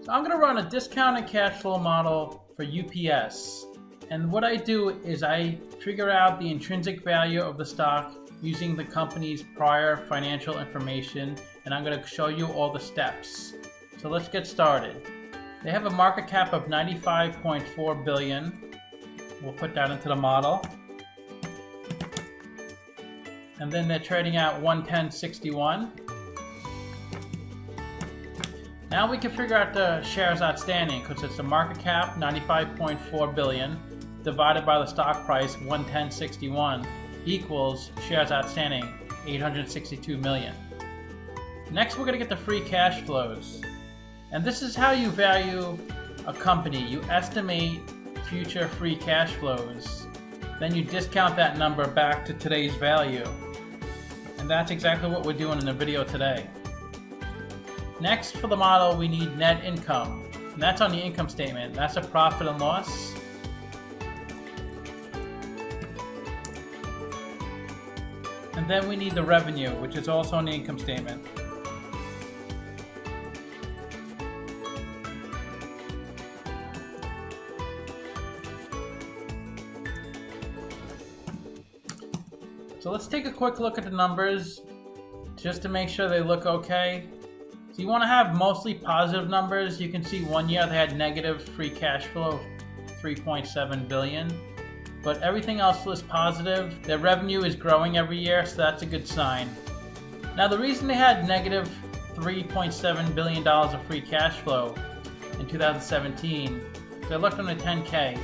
I'm going to run a discounted cash flow model for UPS. And what I do is I figure out the intrinsic value of the stock using the company's prior financial information, and I'm going to show you all the steps. So let's get started. They have a market cap of $95.4 billion. We'll put that into the model. And then they're trading at 110.61. Now we can figure out the shares outstanding because it's the market cap, 95.4 billion, divided by the stock price, 110.61, equals shares outstanding, 862 million. Next, we're going to get the free cash flows. And this is how you value a company. You estimate future free cash flows. Then you discount that number back to today's value. And that's exactly what we're doing in the video today. Next, for the model, we need net income. And that's on the income statement. That's a profit and loss. And then we need the revenue, which is also on the income statement. So let's take a quick look at the numbers just to make sure they look okay. So you want to have mostly positive numbers. You can see 1 year they had negative free cash flow of 3.7 billion, but everything else was positive. Their revenue is growing every year, so that's a good sign. Now the reason they had negative $3.7 billion of free cash flow in 2017, so I looked on the 10K,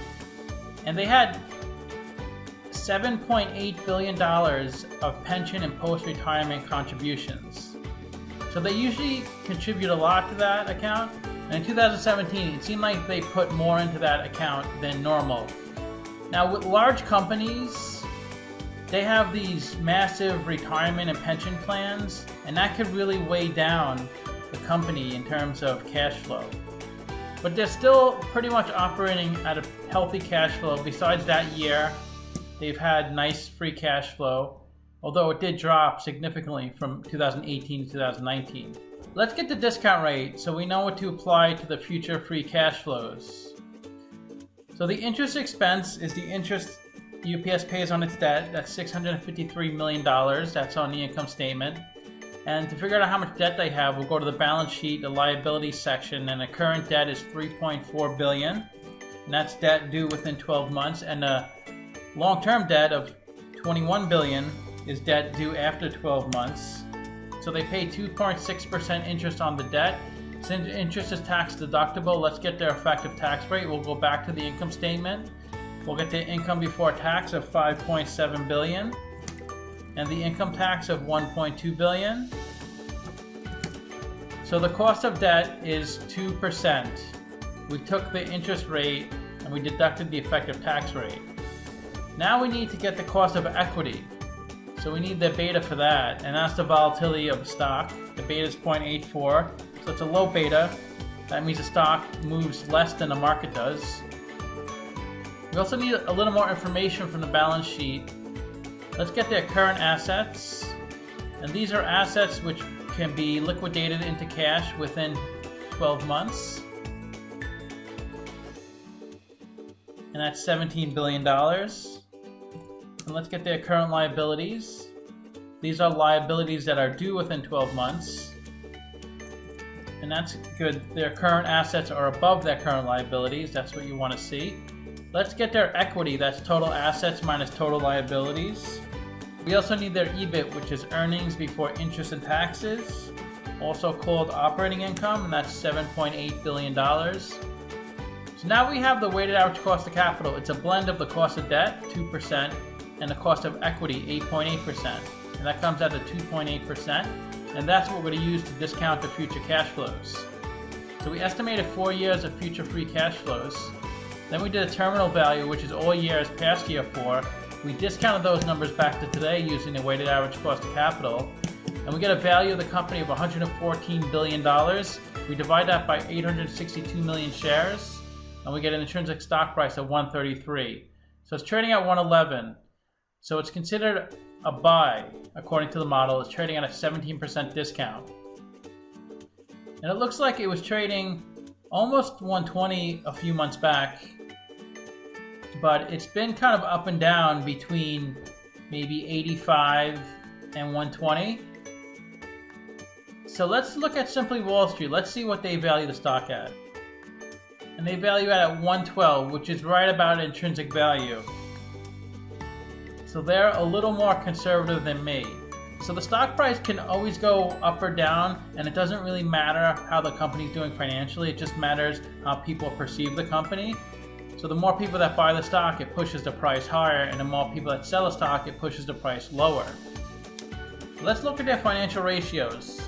and they had $7.8 billion of pension and post-retirement contributions. So they usually contribute a lot to that account, and in 2017 it seemed like they put more into that account than normal. Now with large companies, they have these massive retirement and pension plans, and that could really weigh down the company in terms of cash flow. But they're still pretty much operating at a healthy cash flow. Besides that year, they've had nice free cash flow, although it did drop significantly from 2018 to 2019. Let's get the discount rate so we know what to apply to the future free cash flows. So the interest expense is the interest UPS pays on its debt. That's $653 million. That's on the income statement. And to figure out how much debt they have, we'll go to the balance sheet, the liabilities section, and the current debt is $3.4 billion. And that's debt due within 12 months. And the long-term debt of $21 billion is debt due after 12 months. So they pay 2.6% interest on the debt. Since interest is tax deductible, let's get their effective tax rate. We'll go back to the income statement. We'll get the income before tax of $5.7 billion and the income tax of $1.2 billion. So the cost of debt is 2%. We took the interest rate and we deducted the effective tax rate. Now we need to get the cost of equity. So we need the beta for that, and that's the volatility of the stock. The beta is 0.84, so it's a low beta. That means the stock moves less than the market does. We also need a little more information from the balance sheet. Let's get their current assets. And these are assets which can be liquidated into cash within 12 months. And that's $17 billion. And let's get their current liabilities. These are liabilities that are due within 12 months. And that's good. Their current assets are above their current liabilities. That's what you want to see. Let's get their equity. That's total assets minus total liabilities. We also need their EBIT, which is earnings before interest and taxes, also called operating income, and that's $7.8 billion. So now we have the weighted average cost of capital. It's a blend of the cost of debt, 2%, and the cost of equity, 8.8%. And that comes out to 2.8%. And that's what we're going to use to discount the future cash flows. So we estimated 4 years of future free cash flows. Then we did a terminal value, which is all years past year 4. We discounted those numbers back to today using the weighted average cost of capital. And we get a value of the company of $114 billion. We divide that by 862 million shares. And we get an intrinsic stock price of 133. So it's trading at 111. So it's considered a buy, according to the model. It's trading at a 17% discount. And it looks like it was trading almost 120 a few months back, but it's been kind of up and down between maybe 85 and 120. So let's look at Simply Wall Street. Let's see what they value the stock at. And they value it at 112, which is right about intrinsic value. So they're a little more conservative than me. So the stock price can always go up or down, and it doesn't really matter how the company's doing financially. It just matters how people perceive the company. So the more people that buy the stock, it pushes the price higher, and the more people that sell the stock, it pushes the price lower. Let's look at their financial ratios.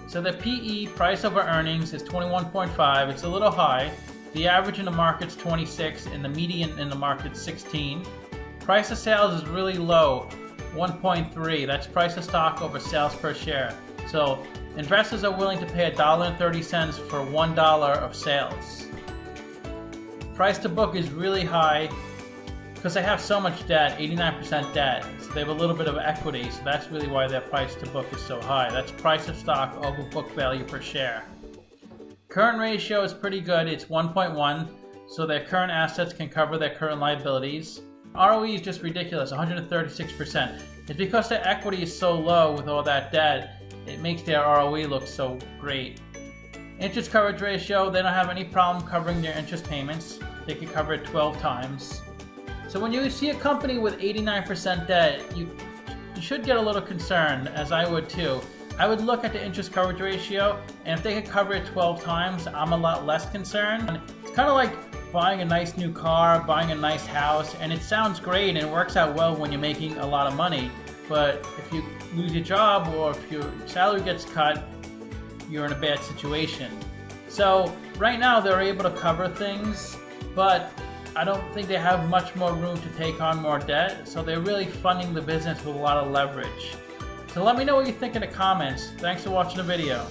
So the PE, price over earnings, is 21.5. It's a little high. The average in the market's 26, and the median in the market's 16. Price to sales is really low, 1.3. That's price of stock over sales per share. So investors are willing to pay $1.30 for $1 of sales. Price to book is really high because they have so much debt, 89% debt. So they have a little bit of equity, so that's really why their price to book is so high. That's price of stock over book value per share. Current ratio is pretty good. It's 1.1, so their current assets can cover their current liabilities. ROE is just ridiculous, 136%. It's because their equity is so low with all that debt, it makes their ROE look so great. Interest coverage ratio, they don't have any problem covering their interest payments. They can cover it 12 times. So when you see a company with 89% debt, you should get a little concerned, as I would too. I would look at the interest coverage ratio, and if they could cover it 12 times, I'm a lot less concerned. It's kind of like buying a nice new car, buying a nice house, and it sounds great and it works out well when you're making a lot of money. But if you lose your job or if your salary gets cut, you're in a bad situation. So right now they're able to cover things, but I don't think they have much more room to take on more debt. So they're really funding the business with a lot of leverage. So let me know what you think in the comments. Thanks for watching the video.